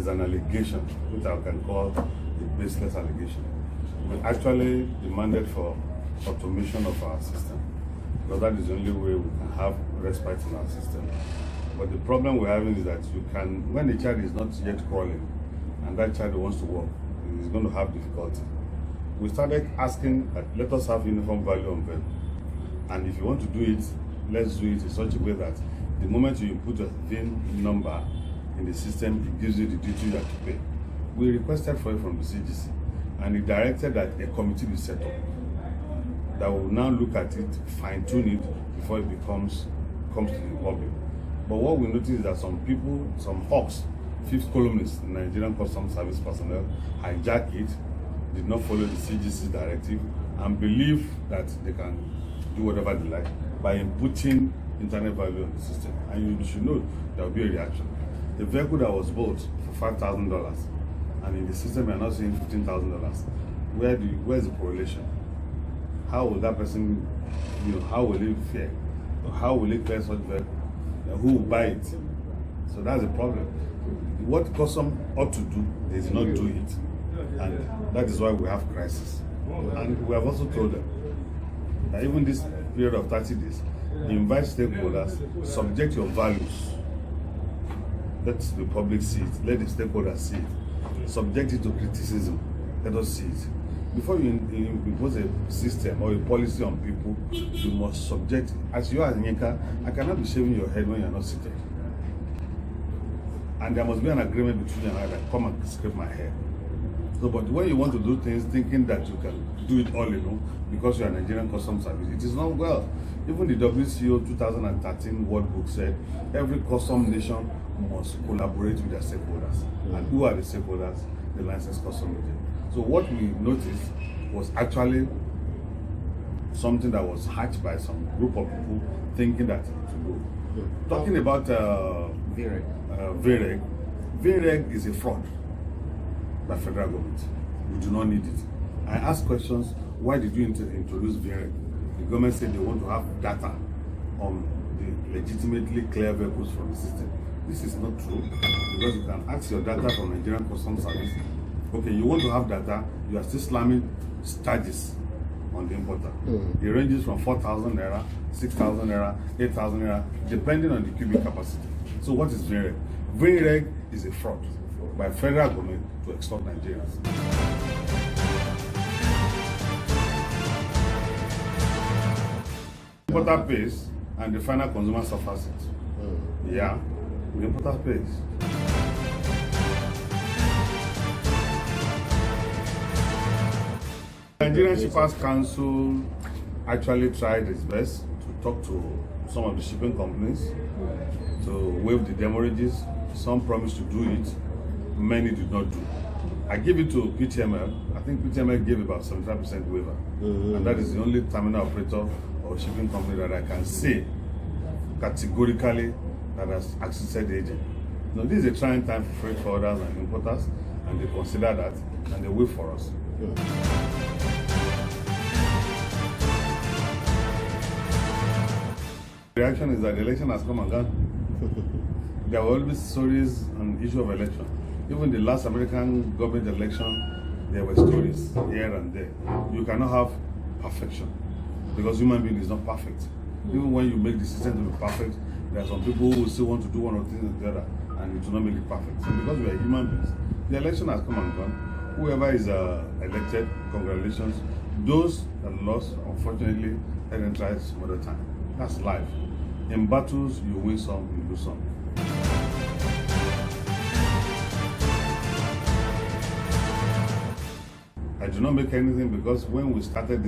is an allegation, which I can call a baseless allegation. We actually demanded for automation of our system, because that is the only way we can have respite in our system. But the problem we're having is that you can, when the child is not yet crawling, and that child wants to walk, is going to have difficulty. We started asking that let us have uniform value on VIN. And if you want to do it, let's do it in such a way that the moment you input a VIN number in the system, it gives you the duty you have to pay. We requested for it from the CGC, and it directed that a committee be set up that will now look at it, fine-tune it before it comes to the public. But what we noticed is that some people, some hawks, fifth columnists, Nigerian Customs Service personnel, hijack it, did not follow the CGC directive, and believe that they can do whatever they like by inputting internet value on the system. And you should know there will be a reaction. The vehicle that was bought for $5,000, and in the system we are not seeing $15,000. Where's the correlation? How will that person, how will he fare? How will he clear such vehicle? Who will buy it? So that's the problem. What custom ought to do, they did not do it. And that is why we have crisis. And we have also told them that even this period of 30 days, invite stakeholders, subject your values. Let the public see it, let the stakeholders see it. Subject it to criticism, let us see it. Before you impose a system or a policy on people, you must subject it. As you are in Yinka, I cannot be shaving your head when you are not seated. And there must be an agreement between you and I that come and scrape my hair. So, but when you want to do things thinking that you can do it all alone because you are Nigerian Customs Service, it is not well. Even the WCO 2013 World Book said every custom nation must collaborate with their stakeholders. And who are the stakeholders? The licensed custom agent. So what we noticed was actually something that was hatched by some group of people thinking that it would go. Talking about VREG. VREG is a fraud by federal government. We do not need it. I asked questions, why did you introduce VREG? The government said they want to have data on the legitimately clear vehicles from the system. This is not true, because you can ask your data from Nigerian Customs Service. Okay, you want to have data, you are still slamming charges on the importer. It ranges from 4,000 naira, 6,000 naira, 8,000 naira, depending on the cubic capacity. So what is VREG? VREG is a fraud by federal government to extort Nigerians. The importer pays and the final consumer suffers it. Yeah, the importer pays. The Nigerian Shippers Council actually tried its best to talk to some of the shipping companies to waive the demurrages. Some promised to do it, many did not do. I give it to PTML. I think PTML gave about 75% waiver. And that is the only terminal operator or shipping company that I can say categorically that has accessed the agent. Now, this is a trying time for freight forwarders and importers, and they consider that and they wait for us. The reaction is that the election has come and gone. There were always stories on the issue of election. Even the last American government election, there were stories here and there. You cannot have perfection because human being is not perfect. Even when you make the system to be perfect, there are some people who still want to do one or things and the other, and it will not make it perfect. So because we are human beings, the election has come and gone. Whoever is elected, congratulations. Those that lost, unfortunately, they didn't try some other time. That's life. In battles, you win some, you lose some. I do not make anything because when we started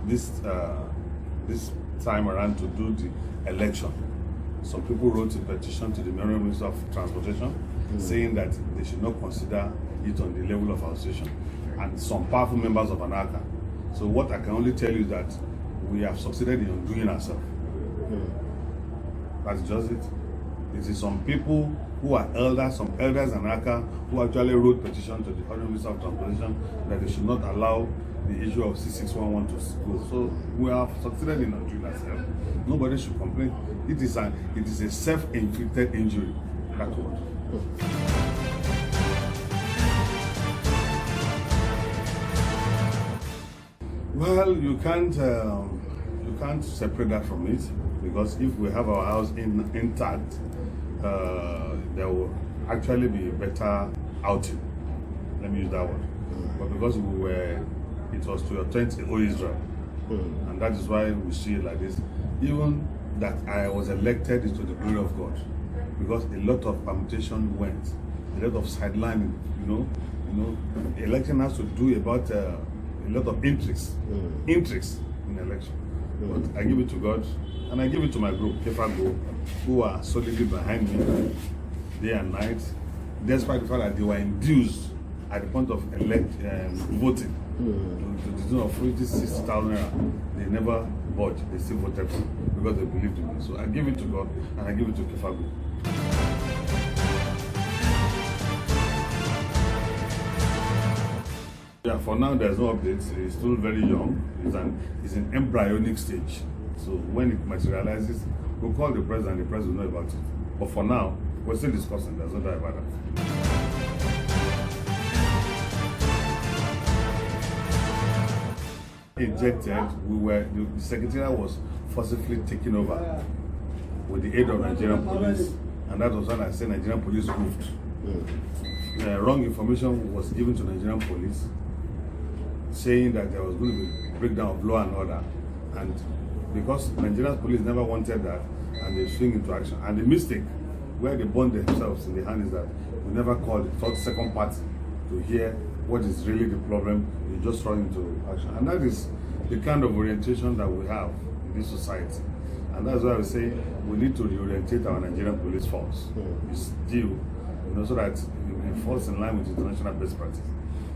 this time around to do the election, some people wrote a petition to the Minister of Transportation saying that they should not consider it on the level of association, and some powerful members of ANACA. So what I can only tell you is that we have succeeded in undoing ourselves. That's just it. It is some people who are elders, some elders in ANACA, who actually wrote petition to the Minister of Transportation that they should not allow the issue of C611 to go. So we have succeeded in undoing ourselves. Nobody should complain. It is a self-inflicted injury. That's what. Well, you can't separate that from it, because if we have our house intact, there will actually be a better outing. Let me use that word. But because it was to authentic Israel, and that is why we see it like this. Even that I was elected is to the glory of God, because a lot of permutation went, a lot of sidelining. The election has to do about a lot of intrigues in election. But I give it to God, and I give it to my group, Kefago, who are solidly behind me day and night, despite the fact that they were induced at the point of voting to the tune of 60,000 naira. They never budged, they still voted for me because they believed in me. So I give it to God, and I give it to Kefago. Yeah, for now there's no updates. It's still very young. It's in embryonic stage. So when it materializes, we'll call the president. The president will know about it. But for now, we're still discussing. There's no doubt about that. Ejected. The secretariat was forcibly taken over with the aid of Nigerian police, and that was when I said Nigerian police moved. Wrong information was given to Nigerian police, saying that there was going to be a breakdown of law and order, and because Nigerian police never wanted that, and they swing into action. And the mistake where they burn themselves in the hand is that we never called the second party to hear what is really the problem. We just run into action, and that is the kind of orientation that we have in this society. And that's why we say we need to reorientate our Nigerian police force. It's due, so that it falls in line with international best practice.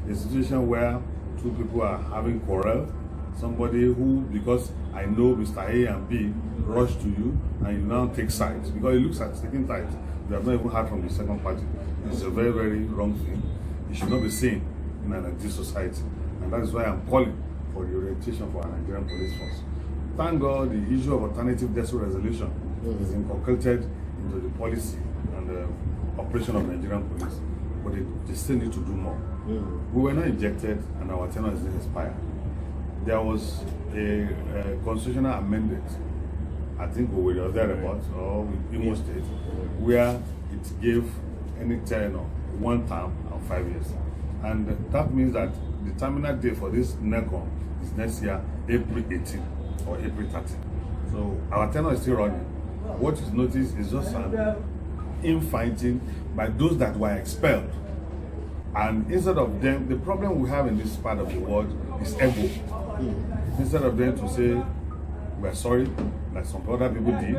A situation where two people are having quarrel, somebody who, because I know Mr. A and B, rush to you, and you now take sides because it looks like taking sides. You have not even heard from the second party. It's a very, very wrong thing. It should not be seen in an ideal society, and that is why I'm calling for the orientation for our Nigerian police force. Thank God the issue of alternative death resolution is inculcated into the policy and the operation of Nigerian police, but they still need to do more. We were not ejected, and our tenure is expired. There was a constitutional amendment, I think we were thereabouts, or with Imo State, where it gave any tenure 1 term and 5 years. And that means that the terminal day for this NECOM is next year, April 18 or April 30. So our tenure is still running. What is noticed is just an infighting by those that were expelled. And instead of them, the problem we have in this part of the world is ego. Instead of them to say, we're sorry, like some other people did,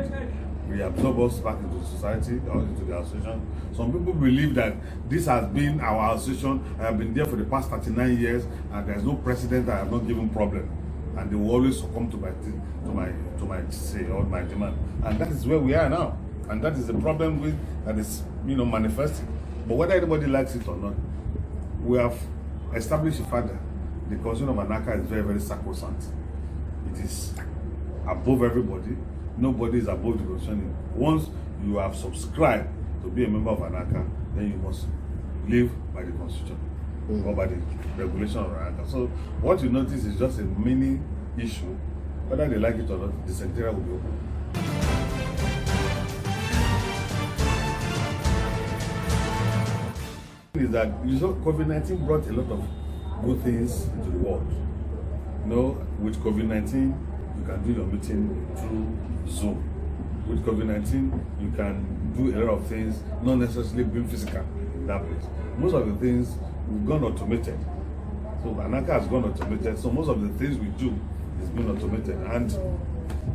reabsorb us back into society or into the association. Some people believe that this has been our association. I have been there for the past 39 years, and there's no precedent that I have not given problem. And they will always succumb to my say or my demand. And that is where we are now. And that is the problem that is manifesting. But whether anybody likes it or not, we have established a fact that the constitution of Anaka is very, very sacrosanct. It is above everybody. Nobody is above the constitution. Once you have subscribed to be a member of Anaka, then you must live by the constitution or by the regulation of Anaka. So what you notice is just a mini issue. Whether they like it or not, the secretariat will be open. Is that COVID-19 brought a lot of good things into the world. With COVID-19, you can do your meeting through Zoom. With COVID-19, you can do a lot of things, not necessarily being physical in that place. Most of the things we've gone automated. So Anaka has gone automated. So most of the things we do is being automated. And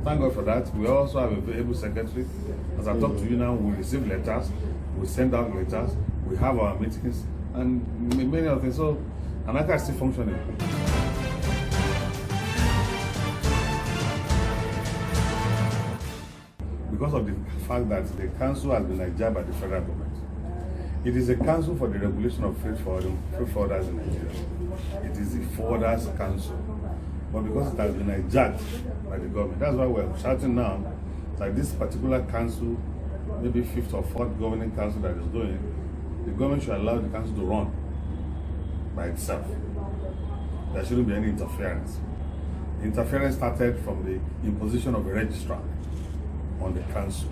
thank God for that. We also have a very able secretary. As I talk to you now, we receive letters, we send out letters, we have our meetings, and many other things. So Anaka is still functioning. Because of the fact that the council has been hijacked by the federal government. It is a council for the regulation of freight forwarders in Nigeria. It is the forwarders council. But because it has been hijacked by the government, that's why we're shouting now that this particular council, maybe 5th or 4th governing council that is going, the government should allow the council to run by itself. There shouldn't be any interference. interference started from the imposition of a registrar on the council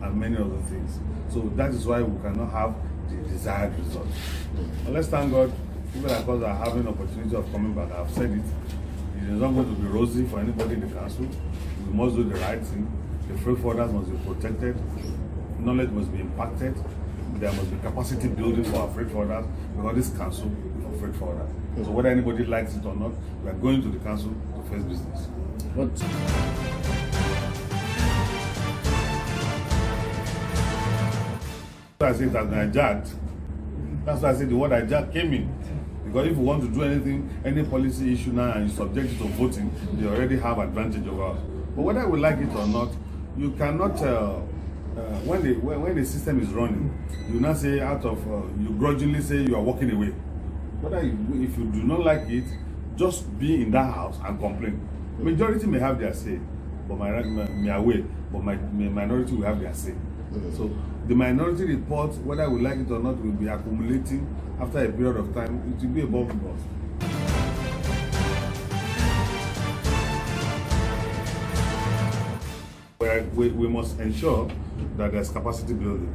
and many other things. So that is why we cannot have the desired result. But let's thank God, people like us are having opportunity of coming back. I've said it. It is not going to be rosy for anybody in the council. We must do the right thing. The freight forwarders must be protected. Knowledge must be impacted. There must be capacity building for our freight forwarders, because this council is for freight forwarders. So whether anybody likes it or not, we are going to the council to face business. I say that hijacked. That's why I said the word hijack came in. Because if you want to do anything, any policy issue now, and you subject it to voting, they already have advantage over us. But whether we like it or not, you cannot, when the system is running, you not say you grudgingly say you are walking away. Whether if you do not like it, just be in that house and complain. Majority may have their say, but my minority will have their say. So the minority report, whether we like it or not, will be accumulating after a period of time. It will be above us. We must ensure that there's capacity building.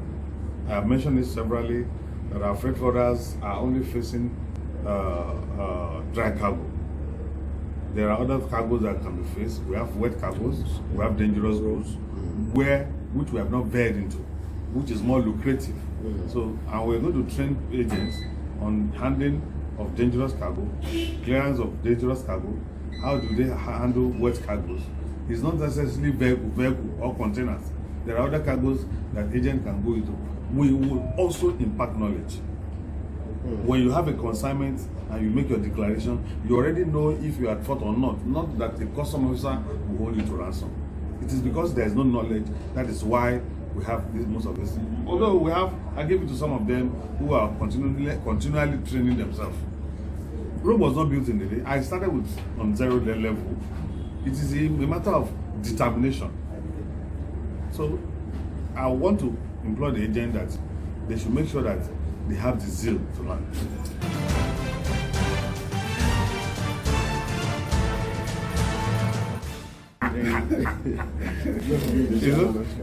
I have mentioned it severally, that our freight forwarders are only facing dry cargo. There are other cargoes that can be faced. We have wet cargoes, we have dangerous goods, which we have not veered into, which is more lucrative. So, and we're going to train agents on handling of dangerous cargo, clearance of dangerous cargo. How do they handle wet cargoes? It's not necessarily vehicle or containers. There are other cargoes that agent can go into. We will also impart knowledge. When you have a consignment and you make your declaration, you already know if you are at fault or not. Not that the custom officer will hold you to ransom. It is because there is no knowledge. That is why we have most of this. Although we have, I give it to some of them who are continually training themselves. Rome was not built in the day. I started on 0 level. It is a matter of determination. So I want to implore the agent that they should make sure that they have the zeal to learn.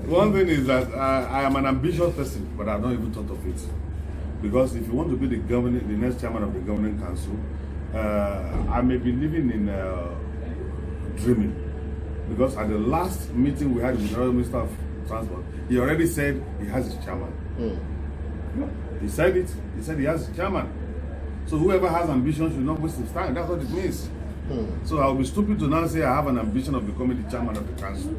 One thing is that I am an ambitious person, but I've not even thought of it. Because if you want to be the next chairman of the governing council, I may be living in dreaming. Because at the last meeting we had with the Royal Minister of Transport, he already said he has his chairman. He said it. He said he has his chairman. So whoever has ambition should not waste his time. That's what it means. So I'll be stupid to now say I have an ambition of becoming the chairman of the council.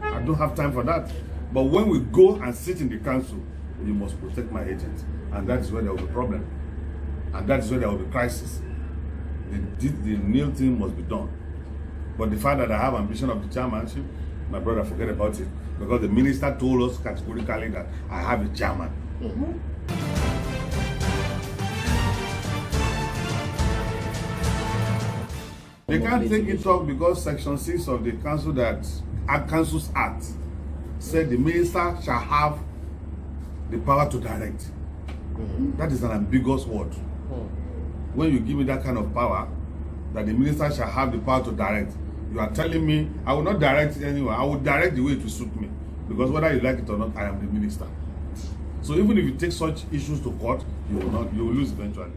I don't have time for that. But when we go and sit in the council, you must protect my agent. And that is where there will be problem. And that is where there will be crisis. The nil thing must be done. But the fact that I have ambition of the chairmanship, my brother, forget about it. Because the minister told us categorically that I have a chairman. They can't take it up because Section 6 of the Council's Act said the minister shall have the power to direct. That is an ambiguous word. When you give me that kind of power, that the minister shall have the power to direct, you are telling me I will not direct it anywhere. I will direct the way to suit me. Because whether you like it or not, I am the minister. So even if you take such issues to court, you will lose eventually.